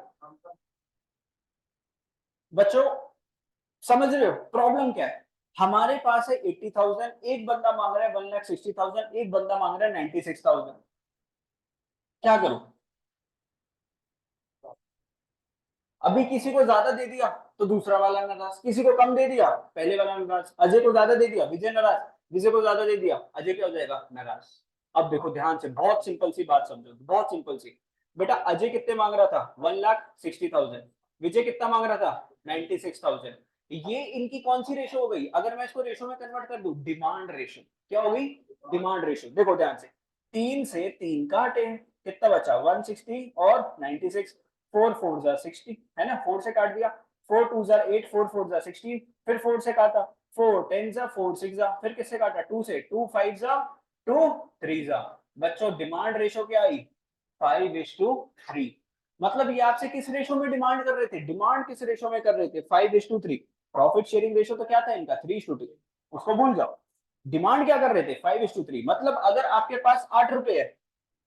बच्चों, समझ रहे हो प्रॉब्लम क्या है। हमारे पास है 80,000, एक बंदा मांग रहा है 1,60,000, एक बंदा मांग रहा है 96,000। क्या करूं, अभी किसी को ज्यादा दे दिया तो दूसरा वाला नाराज, किसी को कम दे दिया पहले वाला नाराज। अजय को ज्यादा दे दिया विजय नाराज, विजय को ज्यादा दे दिया अजय क्या हो जाएगा, नाराज। अब देखो ध्यान से, बहुत सिंपल सी बात समझो, बहुत सिंपल सी। बेटा अजय कितने मांग रहा था, 1,60,000। विजय कितना मांग रहा था, 96,000। ये इनकी कौन सी रेशो हो गई, अगर मैं इसको रेशो में कन्वर्ट कर दूं, डिमांड रेशो। क्या हो गई, डिमांड रेशो। देखो ध्यान से, 3 से 3 काटे, कितना बचा, 160 और 96। 4 4 जा 60 है ना, 4 से काट दिया, 4 2 जा 8, 4 4 जा 16, फिर 4 से काटा, 4 10 जा, 4 6 जा, फिर किससे काटा, 2 से, 2 5 जा, 2 3 जा। बच्चों डिमांड रेशो क्या आई, 5:3। मतलब ये आपसे किस रेशो में डिमांड कर रहे थे, डिमांड किस रेशो में कर रहे थे, 5:3। प्रॉफिट शेयरिंग रेशो तो क्या था इनका, 3:2, उसको भूल जाओ। डिमांड क्या कर रहे थे, 5:3। मतलब अगर आपके पास 8 रुपए है,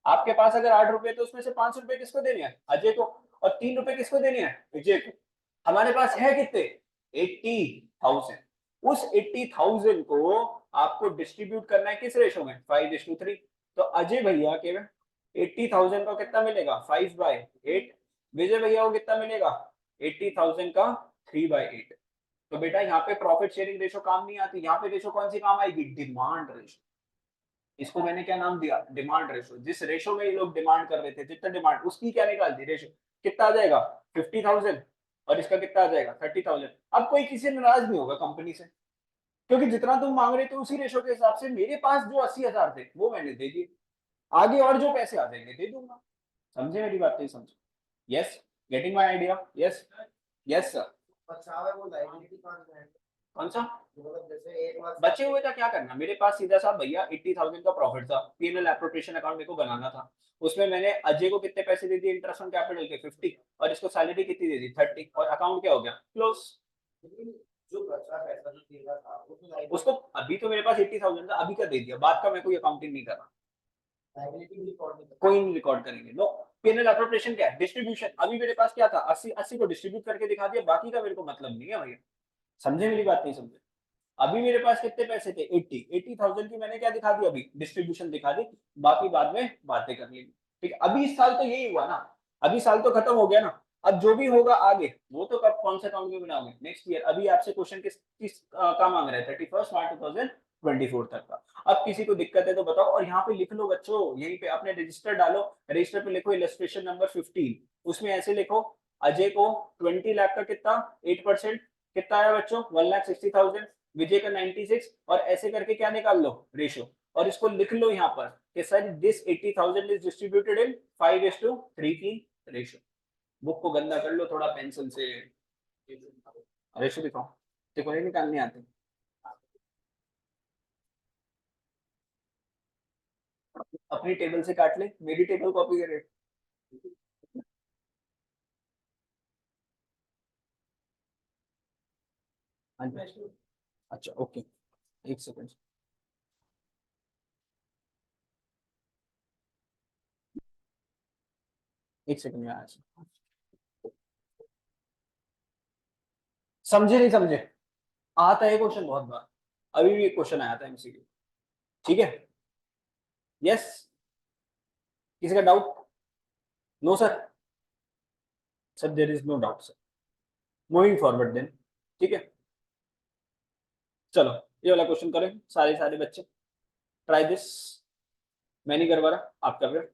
आपके पास अगर 8 रुपए, तो उसमें से 5 रुपए किसको देने हैं, अजय को, और 3 रुपए किसको देने हैं, विजय को। हमारे पास है कितने, 80,000। उस 80,000 को आपको डिस्ट्रीब्यूट करना है किस रेशो में, 5:3। तो अजय भैया के 80,000 का कितना मिलेगा, 5/8। विजय भैया को कितना मिलेगा, 80,000 का 3/8। तो बेटा यहाँ पे प्रॉफिट शेयरिंग रेशो काम नहीं आती, यहाँ पे रेशो कौन सी काम आएगी, डिमांड रेशो। इसको मैंने क्या नाम दिया, डिमांड रेशो। जिस रेशो में ये लोग डिमांड कर रहे थे, जितना डिमांड, उसकी क्या निकाल दी रेशो, कितना आ जाएगा, 50,000, और इसका कितना आ जाएगा, 30,000। अब कोई किसी नाराज नहीं होगा कंपनी से, क्योंकि जितना तुम मांग रहे थे उसी रेशो के हिसाब से मेरे पास जो 80,000 थे वो मैंने दे दिए, आगे और जो पैसे आ जाएंगे दे दूंगा। समझे मेरी बात, नहीं समझे, yes, getting my idea, yes, yes sir. अच्छा है वो लाइबिलिटी कौन है, कौन सा, मतलब जैसे 1 लाख बचे हुए का क्या करना, मेरे पास सीधा सा भैया 80,000 का प्रॉफिट था, पीएनएल एप्रोप्रिएशन अकाउंट मेरे को बनाना था। उसमें मैंने अजय को कितने पैसे दे दिए इंटरेस्ट ऑन कैपिटल के, 50, और इसको सैलरी कितनी दे दी, 30, और अकाउंट क्या हो गया, क्लोज। जो बचा पैसा जो 3 लाख था उसको अभी तो मेरे पास 80,000 था, अभी का दे दिया, बाद का मैं कोई अकाउंटिंग नहीं कर रहा, लाइबिलिटी रिकॉर्ड नहीं कोई नहीं रिकॉर्ड करेंगे, नो। पीएनएल एप्रोप्रिएशन क्या है, डिस्ट्रीब्यूशन। अभी मेरे पास क्या था, 80 को डिस्ट्रीब्यूट करके दिखा दिया, बाकी का मेरे को मतलब नहीं है भैया। समझे मेरी बात, नहीं समझे। अभी मेरे पास कितने पैसे थे, 80,000 की मैंने क्या दिखा दी, अभी डिस्ट्रीब्यूशन दिखा दी, बाकी बाद में बातें कर लेंगे। ठीक है, अभी इस साल तो यही हुआ ना, अभी साल तो खत्म हो गया ना। अब जो भी होगा आगे वो तो कब कौन से अकाउंट में बनाओगे, नेक्स्ट ईयर। अभी आपसे क्वेश्चन किस का मांग रहे हैं, 31 मार्च 2024 तक का। अब किसी को दिक्कत है तो बताओ, और यहाँ पे लिख लो बच्चों, यहीं पे अपने रजिस्टर डालो, रजिस्टर पे लिखो इलस्ट्रेशन नंबर 15, उसमें ऐसे लिखो, अजय को 20 लाख का कितना 8% कितना आया बच्चों, 1,60,000, विजय का 96, और ऐसे करके क्या निकाल लो, रेशो। और इसको लिख लो यहाँ पर कि sir this 80,000 is distributed in 5:3 की रेशो। बुक को गंदा कर लो थोड़ा पेंसिल से, रेशो दिखाओ, देखो ये निकालने आते, अपनी टेबल से काट ले, मेरी टेबल कॉपी करे। हाँ जी, अच्छा ओके, एक सेकंड, एक सेकंड में आया। समझे नहीं समझे, आता है क्वेश्चन बहुत बार, अभी भी एक क्वेश्चन आया था एमसीक्यू। ठीक है, यस, किसी का doubt, no sir, sir there is no doubt sir, moving forward then. ठीक है, चलो ये वाला क्वेश्चन करें सारे सारे बच्चे, ट्राई दिस। मैं नहीं करवा रहा, आप कर रहे हो।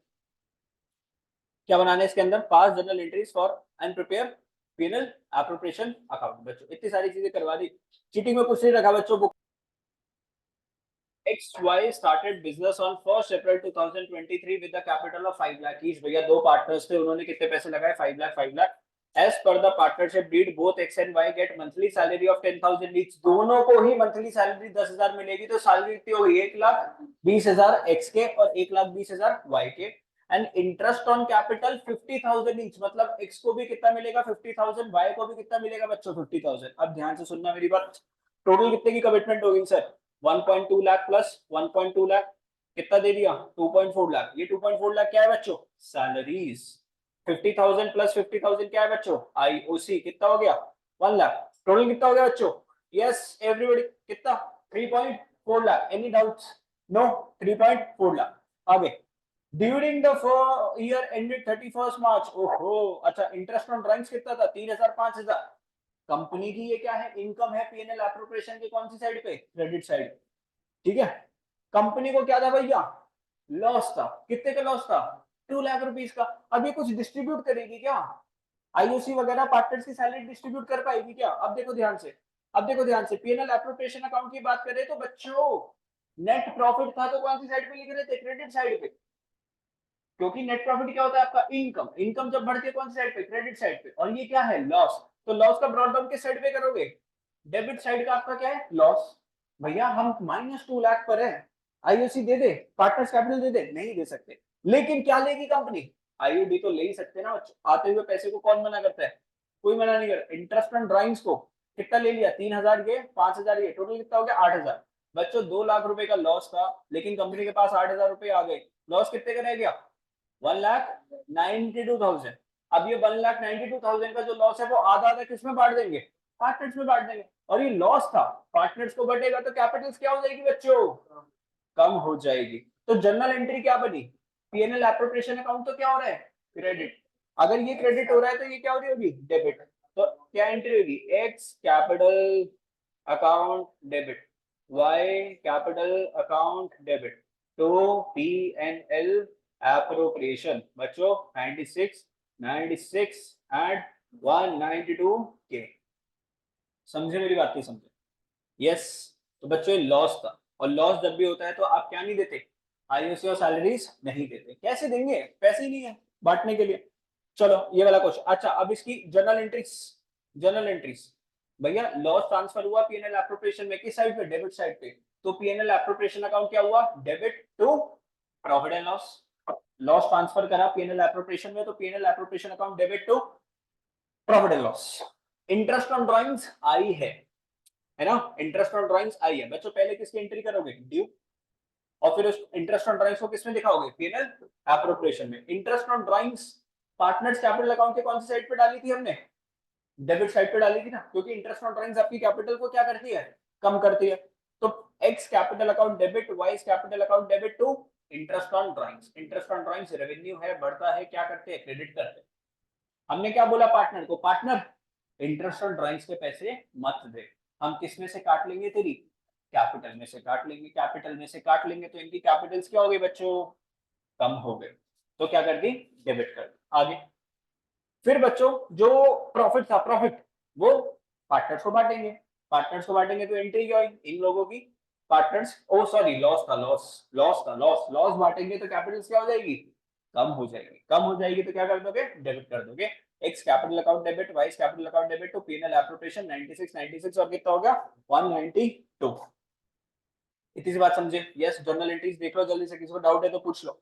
क्या बनाना है इसके अंदर, पास journal entries for and prepare PNL appropriation account. बच्चों इतनी सारी चीजें करवा दी, चीटिंग में कुछ नहीं रखा बच्चों, book XY started business on 1st April 2023 with the capital of 5 lakh each. भैया दो पार्टनर्स थे, उन्होंने कितने पैसे लगाए? 5 lakh. As per the partnership deed, both X and Y get monthly salary of 10,000 each. दोनों को ही monthly salary 10,000 मिलेगी, तो salary कितनी होगी? 1,20,000 X के और 1,20,000 Y के. And interest on capital 50,000 each. मतलब X को भी कितना मिलेगा? 50,000. Y को भी कितना मिलेगा बच्चों? 50,000. अब ध्यान से सुनना मेरी बात. टोटल कितने की कमिटमेंट होगी सर? 1.2 लाख प्लस 1.2 लाख कितना दे दिया? 2.4 लाख. ये 2.4 लाख क्या है बच्चों? सैलरीज. 50,000 प्लस 50,000 क्या है बच्चों? आईओसी. कितना हो गया? 1 लाख. टोटल कितना हो गया बच्चों? Yes everybody. कितना? 3.4 lakh. Any doubts? No. 3.4 lakh. आगे. During the year ended 31st March. ओहो, अच्छा. इंटरेस्ट ऑन ड्राइंग्स कितना था? 3,000 5,000. कंपनी की ये क्या है? इनकम है पीएनएल एप्रोप्रिएशन के कौन सी साइड पे? Credit side. ठीक है. कंपनी को क्या था भैया? लॉस था. कितने का लॉस था? 2 लाख रुपीस का. अब ये कुछ डिस्ट्रीब्यूट करेगी क्या? आईओसी वगैरह पार्टनर्स की सैलरी डिस्ट्रीब्यूट कर पाएगी क्या? अब देखो ध्यान से. अब देखो ध्यान से. पीएनएल एप्रोप्रिएशन अकाउंट की बात करें तो बच्चों नेट प्रॉफिट था तो कौन सी साइड पे लिख रहे थे? क्रेडिट साइड पे. क्योंकि नेट प्रॉफिट क्या होता है आपका? इनकम. इनकम जब बढ़ती है कौन सी साइड पे? क्रेडिट साइड पे. और ये क्या है? लॉस. तो लॉस का ब्रॉट डाउन किस साइड पे करोगे? डेबिट साइड का आपका क्या है? लॉस. भैया हम -2 लाख पर है. आईओसी दे दे, पार्टनर्स कैपिटल दे दे? नहीं दे सकते. लेकिन क्या लेगी कंपनी? आईओडी तो ले ही सकते ना बच्चों. आते हुए पैसे को कौन मना करता है? कोई मना नहीं करता. इंटरेस्ट ऑन ड्राइंग्स को कितना ले लिया? 3,000 ये, 5,000 ये, टोटल कितना हो गया? 8,000. बच्चों 2 लाख रुपए का लॉस था, लेकिन कंपनी के पास 8,000 रुपए आ गए. लॉस कितने का रह गया? 1,92,000. अब ये 1,92,000 का जो लॉस है वो आधा आधा किसमें बांट देंगे? पार्टनर्स में बांट देंगे. और ये लॉस था, पार्टनर्स को बटेगा तो कैपिटल्स क्या हो जाएगी बच्चों? कम हो जाएगी. तो जर्नल एंट्री क्या बनी? पीएनएल एप्रोप्रिएशन अकाउंट तो क्या हो रहा है? क्रेडिट. अगर ये क्रेडिट हो रहा है तो ये क्या हो रही होगी? डेबिट. तो क्या एंट्री होगी? X capital account debit, Y capital account debit, तो पीएनएल एप्रोप्रिएशन. बच्चों 96 एंड 192 के. समझे मेरी बात? नहीं समझे? यस. तो बच्चों लॉस था, और लॉस जब भी होता है तो आप क्या नहीं देते? आईओसी और सैलरीज नहीं देते. कैसे देंगे? पैसे ही नहीं है बांटने के लिए. चलो ये वाला क्वेश्चन. अच्छा, अब इसकी जर्नल एंट्रीज. जर्नल एंट्रीज भैया, लॉस ट्रांसफर हुआ पीएनएल एप्रोप्रिएशन में किस साइड पे? डेबिट साइड पे. तो पीएनएल एप्रोप्रिएशन अकाउंट क्या हुआ? Debit to profit and loss. Loss transfer करा पीएनएल एप्रोप्रिएशन में, तो PNL appropriation account debit to profit and loss. Interest on drawings आई है ना? इंटरेस्ट ऑन ड्राइंग्स आई है बच्चों. पहले किसकी एंट्री करोगे? ड्यू. और फिर उस इंटरेस्ट ऑन ड्राइंग्स को किसमें दिखाओगे? पीएनएल एप्रोप्रिएशन में. Interest on drawings partners capital account के कौन सी साइड पे डाली थी हमने? डेबिट साइड पे डाली थी ना, क्योंकि इंटरेस्ट ऑन ड्राइंग्स आपकी कैपिटल को क्या करती है? कम करती है. तो X capital account debit, Y capital account debit to interest on drawings. Interest on drawings revenue है, बढ़ता है, क्या करते हैं? क्रेडिट करते हैं. हमने क्या बोला पार्टनर को? पार्टनर इंटरेस्ट ऑन ड्राइंग्स के पैसे मत दे. हम किस में से काट लेंगे? तेरी कैपिटल में से काट लेंगे. कैपिटल में से काट लेंगे तो इनकी कैपिटल्स क्या हो गई बच्चों? कम हो गए. तो क्या कर दी? डेबिट कर दी. आगे फिर बच्चों जो प्रॉफिट था, प्रॉफिट वो पार्टनर्स को बांटेंगे. पार्टनर्स को बांटेंगे तो एंट्री क्या होगी? इन लोगों की. पार्टनर्स, ओ सॉरी, लॉस था, लॉस बांटेंगे तो कैपिटल्स क्या हो जाएगी? कम हो जाएगी. कम हो जाएगी तो क्या कर दोगे? डेबिट कर दोगे. X capital account debit, Y capital account debit to PNL appropriation. 96 और कितना हो गया? 192. इतनी सी बात समझे? यस. जर्नल एंट्रीज देख लो जल्दी से, किसी को डाउट है तो पूछ लो.